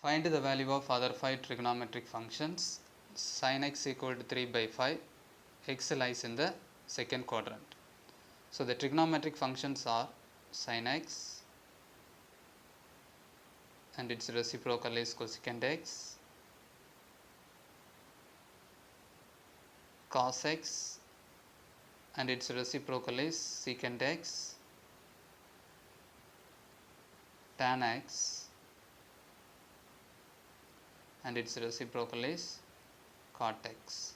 Find the value of other 5 trigonometric functions. Sin x equal to 3 by 5. X lies in the second quadrant. So the trigonometric functions are sin x and its reciprocal is cosecant x, cos x and its reciprocal is secant x, tan x and its reciprocal is cot x.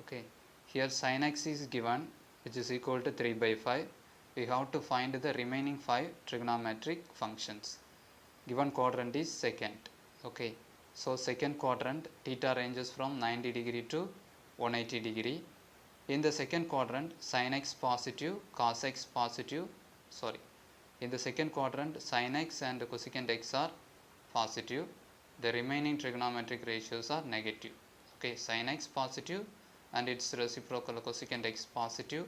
Okay, here sin x is given, which is equal to 3 by 5. We have to find the remaining 5 trigonometric functions. Given quadrant is second. Okay, so second quadrant theta ranges from 90 degree to 180 degree. In the second quadrant, sin x positive, cos x positive, in the second quadrant sin x and cosecant x are positive. The remaining trigonometric ratios are negative. Okay, sin x positive and its reciprocal cosecant x positive,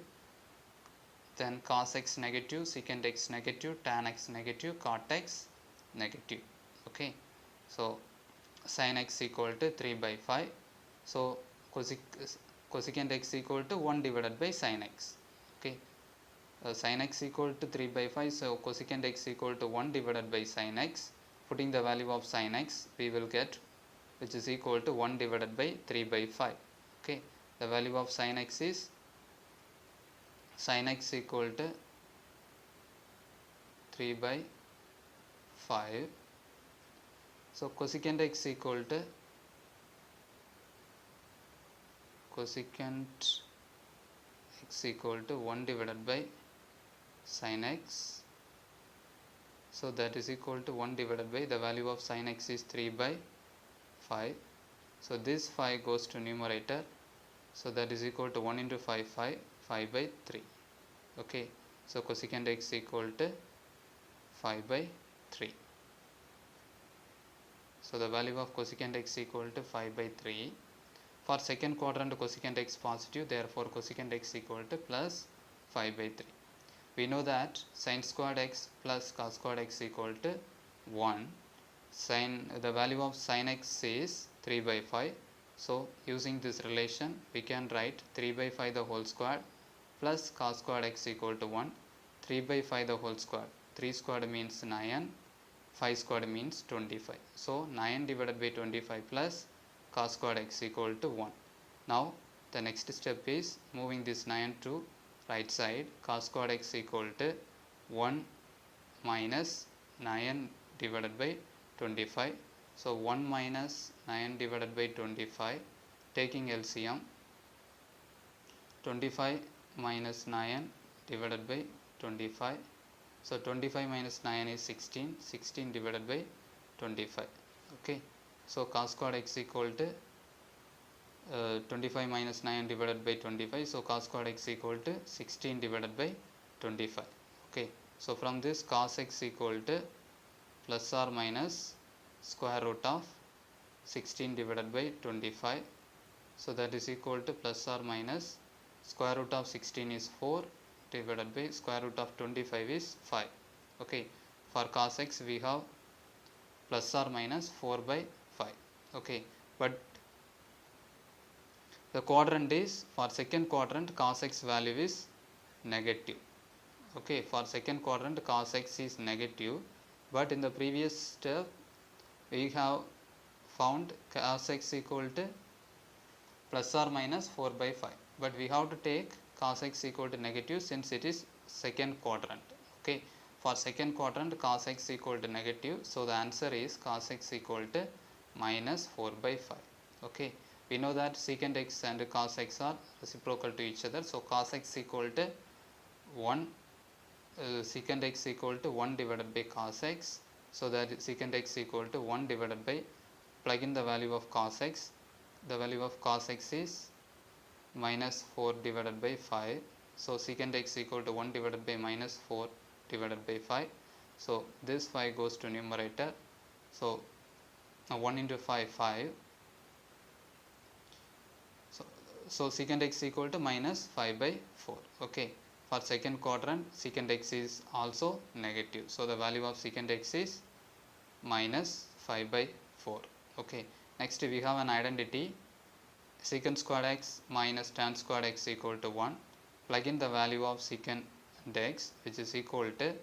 then cos x negative, secant x negative, tan x negative, cot x negative. Okay, so sin x equal to 3 by 5. So cosecant x equal to 1 divided by sin x. Okay, sin x equal to 3 by 5, so cosecant x equal to 1 divided by sin x. Putting the value of sin x, we will get, which is equal to 1 divided by 3 by 5. Okay, the value of sin x is sin x equal to 3 by 5. So cosecant x equal to cosecant x equal to 1 divided by sin x. So that is equal to 1 divided by, the value of sin x is 3 by 5. So this 5 goes to numerator. So that is equal to 1 into 5, 5 by 3. Okay, so cosecant x equal to 5 by 3. So the value of cosecant x equal to 5 by 3. For second quadrant cosecant x positive, therefore cosecant x equal to plus 5 by 3. We know that sin squared x plus cos squared x equal to 1. The value of sin x is 3 by 5. So using this relation, we can write 3 by 5 the whole square plus cos squared x equal to 1. 3 by 5 the whole square. 3 squared means 9. 5 squared means 25. So 9 divided by 25 plus cos squared x equal to 1. Now the next step is moving this 9 to right side. Cos squared x equal to 1 minus 9 divided by 25. So 1 minus 9 divided by 25, taking LCM, 25 minus 9 divided by 25. So 25 minus 9 is 16, 16 divided by 25. Okay, so cos squared x equal to 25 minus 9 divided by 25. So cos squared x equal to 16 divided by 25. Okay, so from this cos x equal to plus or minus square root of 16 divided by 25. So that is equal to plus or minus square root of 16 is 4 divided by square root of 25 is 5. Okay, for cos x we have plus or minus 4 by 5. Okay, but the quadrant is, for second quadrant cos x value is negative. Okay, for second quadrant cos x is negative, but in the previous step we have found cos x equal to plus or minus 4 by 5, but we have to take cos x equal to negative since it is second quadrant. Okay, for second quadrant cos x equal to negative, so the answer is cos x equal to minus 4 by 5. Okay, we know that secant x and cos x are reciprocal to each other, so cos x equal to 1, secant x equal to 1 divided by cos x. So that secant x equal to 1 divided by, plug in the value of cos x. The value of cos x is minus 4 divided by 5. So secant x equal to 1 divided by minus 4 divided by 5. So this 5 goes to numerator. So 1 into 5, 5. So secant x equal to minus 5 by 4. Okay, for second quadrant secant x is also negative. So the value of secant x is minus 5 by 4. 4. Okay. Next we have an identity secant squared x minus tan squared x equal to 1. Plug in the value of secant x, which is equal to,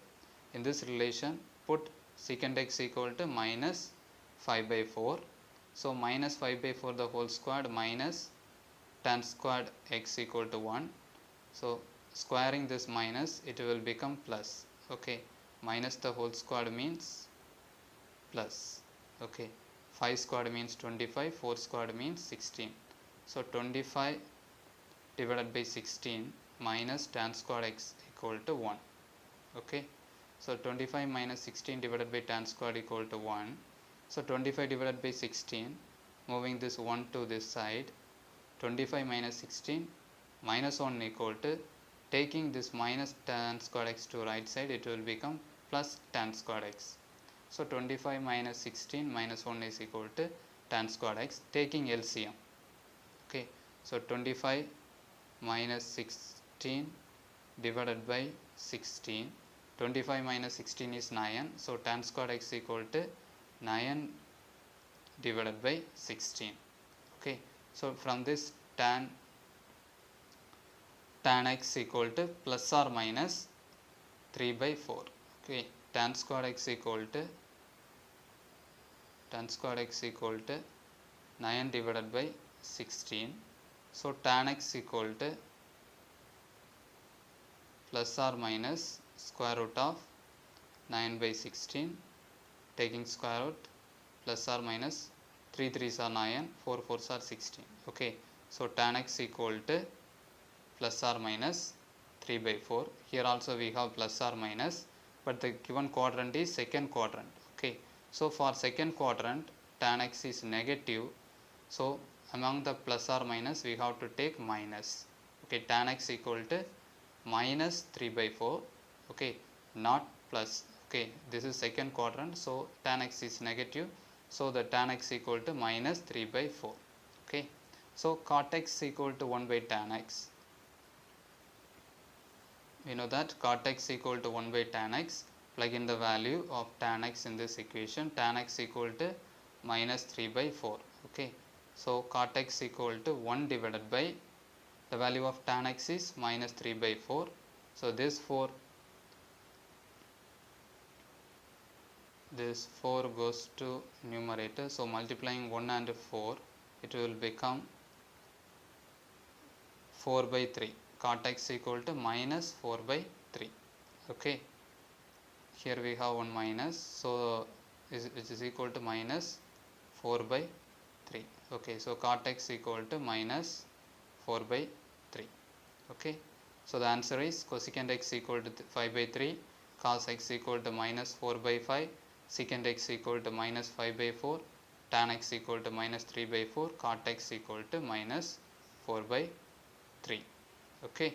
in this relation put secant x equal to minus 5 by 4. So minus 5 by 4 the whole squared minus tan squared x equal to 1. So squaring this minus, it will become plus. Okay, minus the whole squared means plus. Okay, 5 squared means 25, 4 squared means 16. So 25 divided by 16 minus tan squared x equal to 1. Okay, so 25 minus 16 divided by tan squared equal to 1. So 25 divided by 16, moving this 1 to this side, 25 minus 16 minus 1 equal to, taking this minus tan squared x to right side, it will become plus tan squared x. So 25 minus 16 minus 1 is equal to tan squared x, taking LCM. Okay, so 25 minus 16 divided by 16, 25 minus 16 is 9, so tan squared x equal to 9 divided by 16. Okay, so from this tan x equal to plus or minus 3 by 4. Okay, tan squared x equal to 9 divided by 16. So tan x equal to plus or minus square root of 9 by 16, taking square root, plus or minus 3 3s are 9, 4 4s are 16. Okay, so tan x equal to plus or minus 3 by 4. Here also we have plus or minus, but the given quadrant is second quadrant. Okay, so for second quadrant tan x is negative, so among the plus or minus we have to take minus. Okay, tan x equal to minus 3 by 4. Okay, not plus. Okay, this is second quadrant, so tan x is negative, so the tan x equal to minus 3 by 4. Okay, so cot x equal to 1 by tan x. We know that cot x equal to 1 by tan x. Plug in the value of tan x in this equation. Tan x equal to minus 3 by 4. Okay, so cot x equal to 1 divided by, the value of tan x is minus 3 by 4. So this 4 goes to numerator. So multiplying 1 and 4, it will become 4 by 3. Cot x equal to minus 4 by 3. Okay, here we have one minus, so which is equal to minus 4 by 3. Okay, so cot x equal to minus 4 by 3. Okay, so the answer is cosecant x equal to 5 by 3, cos x equal to minus 4 by 5, secant x equal to minus 5 by 4, tan x equal to minus 3 by 4, cot x equal to minus 4 by 3. Okay.